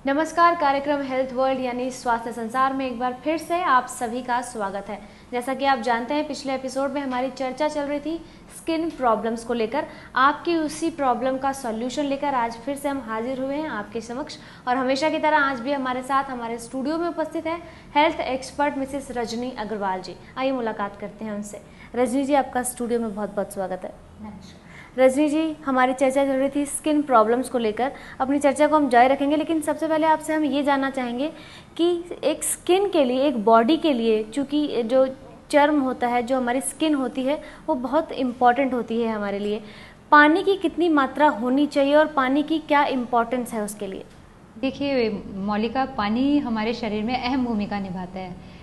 नमस्कार। कार्यक्रम health world यानी स्वास्थ्य संसार में एक बार फिर से आप सभी का स्वागत है। जैसा कि आप जानते हैं, पिछले एपिसोड में हमारी चर्चा चल रही थी स्किन प्रॉब्लम्स को लेकर। आपकी उसी प्रॉब्लम का सॉल्यूशन लेकर आज फिर से हम हाजिर हुए हैं आपके समक्ष। और हमेशा की तरह आज भी हमारे साथ हमारे स्टूडियो में उपस्थित है health expert Mrs Rajni Agarwal ji. आइए मुलाकात करते हैं उनसे। रजनी जी, आपका स्टूडियो में बहुत बहुत स्वागत है। नमस्कार। रजनी जी, हमारी चर्चा चल रही थी स्किन प्रॉब्लम्स को लेकर। अपनी चर्चा को हम जारी रखेंगे, लेकिन सबसे पहले आपसे हम ये जानना चाहेंगे कि एक स्किन के लिए, एक बॉडी के लिए, चूँकि जो चर्म होता है, जो हमारी स्किन होती है, वो बहुत इम्पॉर्टेंट होती है हमारे लिए। पानी की कितनी मात्रा होनी चाहिए और पानी की क्या इम्पोर्टेंस है उसके लिए? देखिए मौलिका, पानी हमारे शरीर में अहम भूमिका निभाता है।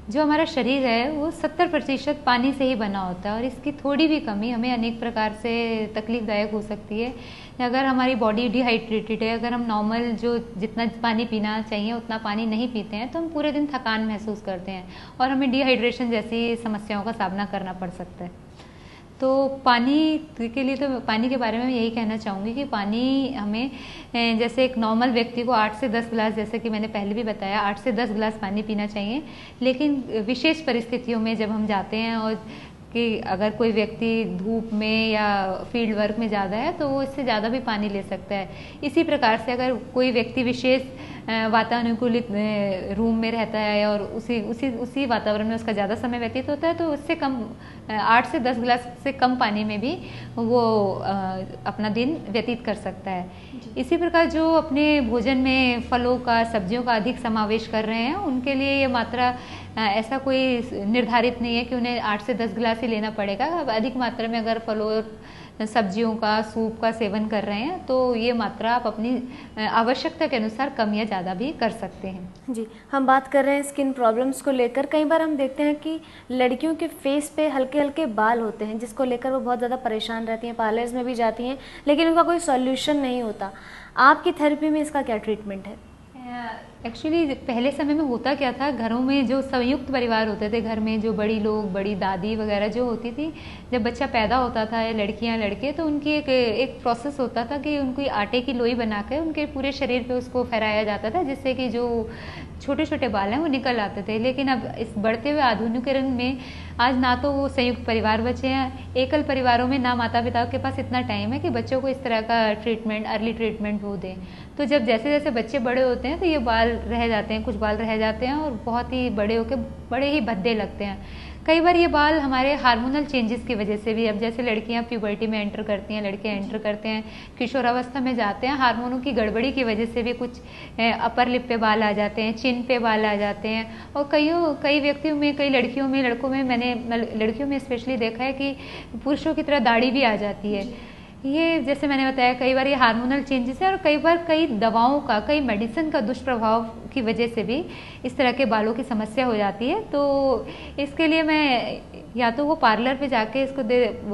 जो हमारा शरीर है वो 70% पानी से ही बना होता है और इसकी थोड़ी भी कमी हमें अनेक प्रकार से तकलीफदायक हो सकती है। अगर हमारी बॉडी डिहाइड्रेटेड है, अगर हम नॉर्मल जो जितना पानी पीना चाहिए उतना पानी नहीं पीते हैं, तो हम पूरे दिन थकान महसूस करते हैं और हमें डिहाइड्रेशन जैसी समस्याओं का सामना करना पड़ सकता है। तो पानी के लिए, तो पानी के बारे में मैं यही कहना चाहूँगी कि पानी हमें, जैसे एक नॉर्मल व्यक्ति को 8 से 10 गिलास, जैसे कि मैंने पहले भी बताया, 8 से 10 गिलास पानी पीना चाहिए। लेकिन विशेष परिस्थितियों में जब हम जाते हैं और कि अगर कोई व्यक्ति धूप में या फील्ड वर्क में ज़्यादा है तो वो इससे ज़्यादा भी पानी ले सकता है। इसी प्रकार से अगर कोई व्यक्ति विशेष वातानुकूलित रूम में रहता है और उसी वातावरण में उसका ज़्यादा समय व्यतीत होता है, तो उससे कम 8 से 10 गिलास से कम पानी में भी वो अपना दिन व्यतीत कर सकता है। इसी प्रकार जो अपने भोजन में फलों का, सब्जियों का अधिक समावेश कर रहे हैं, उनके लिए ये मात्रा ऐसा कोई निर्धारित नहीं है कि उन्हें 8 से 10 गिलास ही लेना पड़ेगा। अधिक मात्रा में अगर फलों, सब्जियों का, सूप का सेवन कर रहे हैं तो ये मात्रा आप अपनी आवश्यकता के अनुसार कम या ज़्यादा भी कर सकते हैं। जी, हम बात कर रहे हैं स्किन प्रॉब्लम्स को लेकर। कई बार हम देखते हैं कि लड़कियों के फेस पे हल्के हल्के बाल होते हैं, जिसको लेकर वो बहुत ज़्यादा परेशान रहती हैं, पार्लर्स में भी जाती हैं, लेकिन उनका कोई सॉल्यूशन नहीं होता। आपकी थेरेपी में इसका क्या ट्रीटमेंट है? एक्चुअली पहले समय में होता क्या था, घरों में जो संयुक्त परिवार होते थे, घर में जो बड़ी लोग, बड़ी दादी वगैरह जो होती थी, जब बच्चा पैदा होता था, लड़कियां लड़के, तो उनकी एक प्रोसेस होता था कि उनकी आटे की लोई बनाकर उनके पूरे शरीर पे उसको फहराया जाता था, जिससे कि जो छोटे छोटे बाल हैं वो निकल आते थे। लेकिन अब इस बढ़ते हुए आधुनिकीकरण में आज ना तो वो संयुक्त परिवार बचे हैं, एकल परिवारों में ना माता पिता के पास इतना टाइम है कि बच्चों को इस तरह का ट्रीटमेंट, अर्ली ट्रीटमेंट वो दें। तो जब जैसे जैसे बच्चे बड़े होते हैं तो ये बाल रह जाते हैं, कुछ बाल रह जाते हैं और बहुत ही बड़े होकर बड़े ही भद्दे लगते हैं। कई बार ये बाल हमारे हार्मोनल चेंजेस की वजह से भी, अब जैसे लड़कियां प्यूबर्टी में एंटर करती हैं, लड़के एंटर करते हैं, किशोरावस्था में जाते हैं, हार्मोनों की गड़बड़ी की वजह से भी कुछ अपर लिप पे बाल आ जाते हैं, चिन पे बाल आ जाते हैं। और कई व्यक्तियों में, कई लड़कियों में, लड़कों में, मैंने लड़कियों में स्पेशली देखा है कि पुरुषों की तरह दाढ़ी भी आ जाती है। ये जैसे मैंने बताया, कई बार ये हार्मोनल चेंजेस है और कई बार कई दवाओं का, कई मेडिसिन का दुष्प्रभाव की वजह से भी इस तरह के बालों की समस्या हो जाती है। तो इसके लिए मैं या तो वो पार्लर पे जाके इसको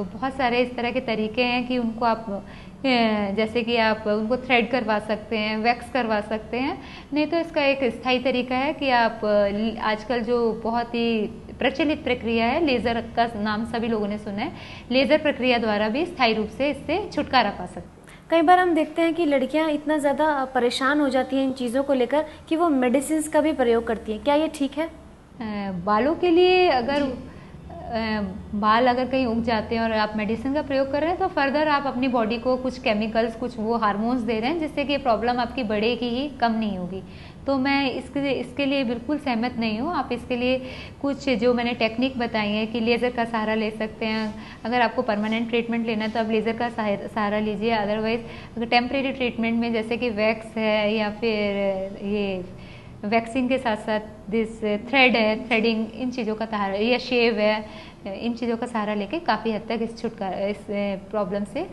बहुत सारे इस तरह के तरीके हैं कि उनको आप, जैसे कि आप उनको थ्रेड करवा सकते हैं, वैक्स करवा सकते हैं। नहीं तो इसका एक स्थायी तरीका है कि आप आजकल जो बहुत ही प्रचलित प्रक्रिया है, लेज़र का नाम सभी लोगों ने सुना है, लेज़र प्रक्रिया द्वारा भी स्थायी रूप से इससे छुटकारा पा सकते हैं। कई बार हम देखते हैं कि लड़कियां इतना ज़्यादा परेशान हो जाती हैं इन चीज़ों को लेकर कि वो मेडिसिन का भी प्रयोग करती हैं। क्या ये ठीक है? बालों के लिए अगर बाल अगर कहीं उग जाते हैं और आप मेडिसिन का प्रयोग कर रहे हैं, तो फर्दर आप अपनी बॉडी को कुछ केमिकल्स, कुछ वो हार्मोन्स दे रहे हैं, जिससे कि ये प्रॉब्लम आपकी बढ़ेगी ही, कम नहीं होगी। तो मैं इसके लिए बिल्कुल सहमत नहीं हूँ। आप इसके लिए कुछ जो मैंने टेक्निक बताई है कि लेज़र का सहारा ले सकते हैं। अगर आपको परमानेंट ट्रीटमेंट लेना है तो आप लेज़र का सहारा लीजिए। अदरवाइज अगर टेम्परेरी ट्रीटमेंट में, जैसे कि वैक्स है या फिर ये वैक्सिंग के साथ साथ दिस थ्रेड है, थ्रेडिंग, इन चीज़ों का सहारा, या शेव है, इन चीज़ों का सहारा लेके काफ़ी हद तक इस प्रॉब्लम से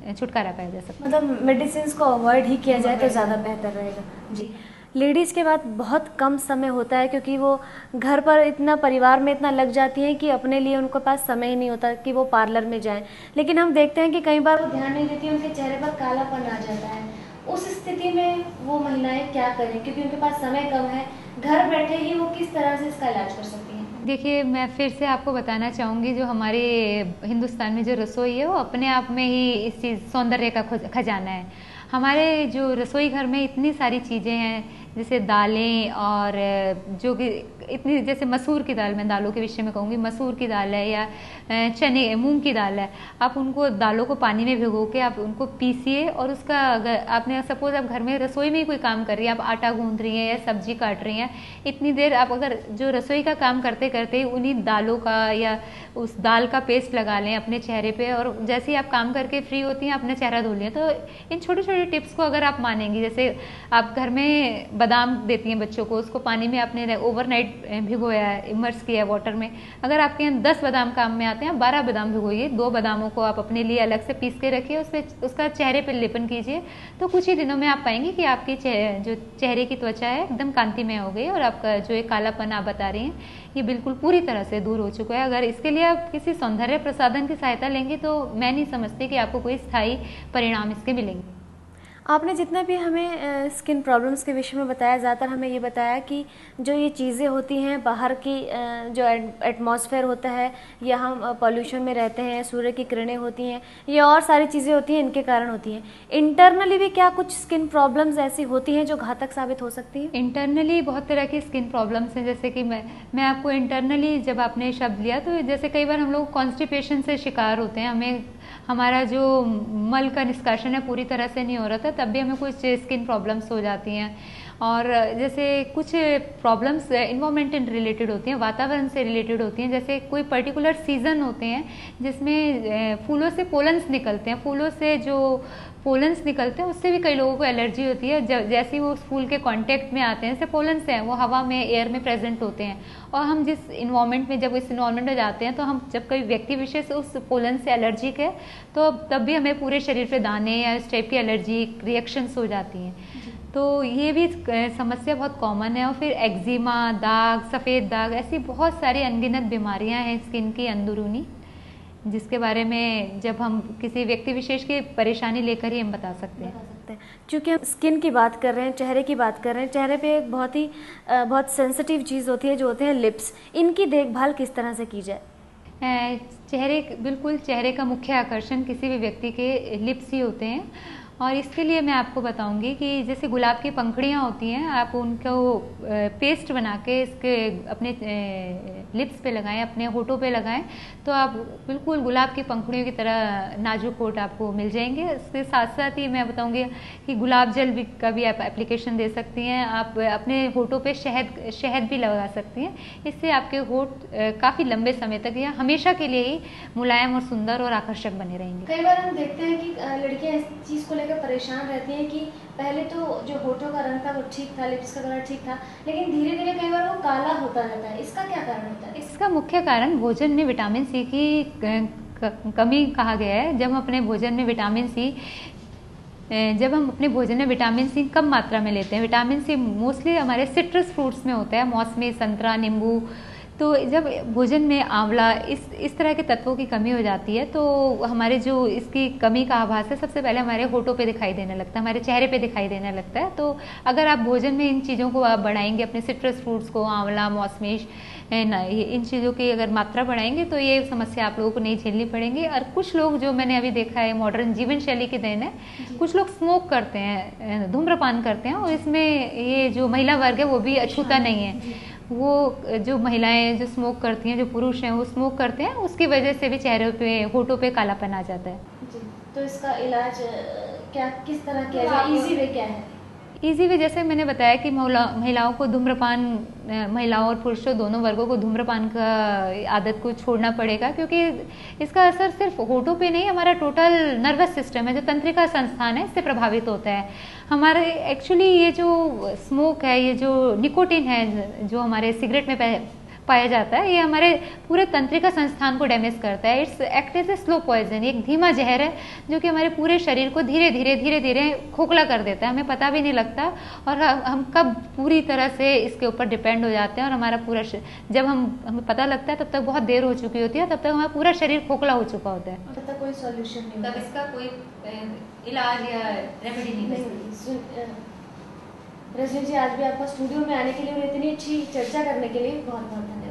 छुटकारा पाया जा सकता है। मतलब मेडिसिन को अवॉइड ही किया जाए तो ज़्यादा बेहतर रहेगा। जी, लेडीज़ के बाद बहुत कम समय होता है, क्योंकि वो घर पर इतना, परिवार में इतना लग जाती हैं कि अपने लिए उनके पास समय ही नहीं होता कि वो पार्लर में जाएं। लेकिन हम देखते हैं कि कई बार वो ध्यान नहीं देती, उनके चेहरे पर कालापन आ जाता है। उस स्थिति में वो महिलाएं क्या करें, क्योंकि उनके पास समय कम है, घर बैठे ही वो किस तरह से इसका इलाज कर सकती हैं? देखिए, मैं फिर से आपको बताना चाहूँगी, जो हमारे हिंदुस्तान में जो रसोई है वो अपने आप में ही इस चीज़, सौंदर्य का खजाना है। हमारे जो रसोई घर में इतनी सारी चीज़ें हैं, जैसे दालें और जो कि इतनी, जैसे मसूर की दाल, मैं दालों के विषय में कहूँगी, मसूर की दाल है या चने मूंग की दाल है, आप उनको दालों को पानी में भिगो के आप उनको पीसिए और उसका, अगर आपने सपोज आप घर में रसोई में ही कोई काम कर रही है, आप आटा गूंथ रही हैं या सब्जी काट रही हैं, इतनी देर आप अगर जो रसोई का काम करते करते उन्हीं दालों का या उस दाल का पेस्ट लगा लें अपने चेहरे पे, और जैसे ही आप काम करके फ्री होती हैं अपना चेहरा धो लें। तो इन छोटे छोटे टिप्स को अगर आप मानेंगी, जैसे आप घर में बादाम देती हैं बच्चों को, उसको पानी में आपने ओवरनाइट भिगोया है, इमर्स किया वाटर में, अगर आपके यहाँ 10 बादाम काम में आते हैं, 12 बादाम भिगोइए, 2 बादामों को आप अपने लिए अलग से पीस के रखिए, उस पर उसका चेहरे पर लेपन कीजिए, तो कुछ ही दिनों में आप पाएंगे कि आपकी जो चेहरे की त्वचा है एकदम कांतिमय हो गई और आपका जो एक कालापन आप बता रही हैं ये बिल्कुल पूरी तरह से दूर हो चुका है। अगर इसके लिए आप किसी सौंदर्य प्रसाधन की सहायता लेंगे तो मैं नहीं समझती कि आपको कोई स्थायी परिणाम इसके मिलेंगे। आपने जितना भी हमें स्किन प्रॉब्लम्स के विषय में बताया, ज़्यादातर हमें ये बताया कि जो ये चीज़ें होती हैं बाहर की, जो एटमॉस्फेयर होता है या हम पॉल्यूशन में रहते हैं, सूर्य की किरणें होती हैं, ये और सारी चीज़ें होती हैं, इनके कारण होती हैं। इंटरनली भी क्या कुछ स्किन प्रॉब्लम्स ऐसी होती हैं जो घातक साबित हो सकती हैं? इंटरनली बहुत तरह की स्किन प्रॉब्लम्स हैं, जैसे कि मैं आपको इंटरनली, जब आपने शब्द लिया तो जैसे कई बार हम लोग कॉन्स्टिपेशन से शिकार होते हैं, हमें हमारा जो मल का निष्कासन है पूरी तरह से नहीं हो रहा था, तब भी हमें कुछ स्किन प्रॉब्लम्स हो जाती हैं। और जैसे कुछ प्रॉब्लम्स इन्वायरमेंट रिलेटेड होती हैं, वातावरण से रिलेटेड होती हैं, जैसे कोई पर्टिकुलर सीज़न होते हैं जिसमें फूलों से पोलन्स निकलते हैं, फूलों से जो पोलन्स निकलते हैं उससे भी कई लोगों को एलर्जी होती है। जैसे ही वो उस फूल के कांटेक्ट में आते हैं, जैसे पोलन्स हैं वो हवा में, एयर में प्रेजेंट होते हैं, और हम जिस इन्वायरमेंट में, जब इस इन्वायरमेंट में जाते हैं तो हम, जब कोई व्यक्ति विशेष उस पोलन से एलर्जिक है तो तब भी हमें पूरे शरीर पे दाने या इस टाइप की एलर्जी रिएक्शंस हो जाती हैं। तो ये भी समस्या बहुत कॉमन है। और फिर एक्जिमा, दाग, सफ़ेद दाग, ऐसी बहुत सारी अनगिनत बीमारियां हैं स्किन की अंदरूनी, जिसके बारे में जब हम किसी व्यक्ति विशेष की परेशानी लेकर ही हम बता सकते हैं। क्योंकि हम स्किन की बात कर रहे हैं, चेहरे की बात कर रहे हैं, चेहरे पे एक बहुत सेंसिटिव चीज़ होती है जो होते हैं लिप्स। इनकी देखभाल किस तरह से की जाए? बिल्कुल चेहरे का मुख्य आकर्षण किसी भी व्यक्ति के लिप्स ही होते हैं, और इसके लिए मैं आपको बताऊंगी कि जैसे गुलाब की पंखुड़ियाँ होती हैं, आप उनको पेस्ट बना के इसके अपने लिप्स पे लगाएं, अपने होठों पे लगाएं, तो आप बिल्कुल गुलाब की पंखुड़ियों की तरह नाजुक होठ आपको मिल जाएंगे। इसके साथ साथ ही मैं बताऊंगी कि गुलाब जल का भी आप एप्लीकेशन दे सकती हैं, आप अपने होठों पे शहद भी लगा सकती हैं। इससे आपके होठ काफ़ी लंबे समय तक या हमेशा के लिए ही मुलायम और सुंदर और आकर्षक बने रहेंगे। कई बार हम देखते हैं कि लड़कियाँ इस चीज़ को लेकर परेशान रहती हैं कि पहले तो जो होठों का रंग था वो ठीक था, लिप्स का कलर ठीक था, लेकिन धीरे धीरे कई बार वो काला होता रहता है। इसका क्या कारण होता है? इसका मुख्य कारण भोजन में विटामिन सी की कमी कहा गया है। जब हम अपने भोजन में विटामिन सी कम मात्रा में लेते हैं, विटामिन सी मोस्टली हमारे सिट्रस फ्रूट्स में होता है, मौसमी, संतरा, नींबू, तो जब भोजन में आंवला, इस तरह के तत्वों की कमी हो जाती है तो हमारे जो इसकी कमी का आभास है सबसे पहले हमारे होठों पे दिखाई देने लगता है, हमारे चेहरे पे दिखाई देने लगता है। तो अगर आप भोजन में इन चीज़ों को आप बढ़ाएंगे, अपने सिट्रस फ्रूट्स को, आंवला, मौसमी, इन चीज़ों की अगर मात्रा बढ़ाएंगे तो ये समस्या आप लोगों को नहीं झेलनी पड़ेंगी। और कुछ लोग, जो मैंने अभी देखा है, मॉडर्न जीवन शैली की देन है, कुछ लोग स्मोक करते हैं, धूम्रपान करते हैं, और इसमें ये जो महिला वर्ग है वो भी अछूता नहीं है। वो जो महिलाएं जो स्मोक करती हैं, जो पुरुष हैं वो स्मोक करते हैं, उसकी वजह से भी चेहरे पे, होठों पे कालापन आ जाता है। जी, तो इसका इलाज किस तरह किया जाए? इजी वे क्या है? इजी वे, जैसे मैंने बताया कि महिलाओं को धूम्रपान, महिलाओं और पुरुषों दोनों वर्गों को धूम्रपान का आदत को छोड़ना पड़ेगा, क्योंकि इसका असर सिर्फ होठों पे नहीं, हमारा टोटल नर्वस सिस्टम है, जो तंत्रिका संस्थान है, इससे प्रभावित होता है। हमारे एक्चुअली ये जो स्मोक है, ये जो निकोटिन है जो हमारे सिगरेट में पाया जाता है, ये हमारे पूरे तंत्रिका संस्थान को डैमेज करता है। It's act as a slow poison, एक धीमा जहर है जो कि हमारे पूरे शरीर को धीरे धीरे खोखला कर देता है, हमें पता भी नहीं लगता, और हम कब पूरी तरह से इसके ऊपर डिपेंड हो जाते हैं, और हमारा पूरा जब हमें पता लगता है तब तक बहुत देर हो चुकी होती है, तब तक हमारा पूरा शरीर खोखला हो चुका होता है, तब तक कोई सॉल्यूशन नहीं, तब इसका कोई इलाज या रेमेडी नहीं। रजनी जी, आज भी आपका स्टूडियो में आने के लिए और इतनी अच्छी चर्चा करने के लिए बहुत बहुत धन्यवाद।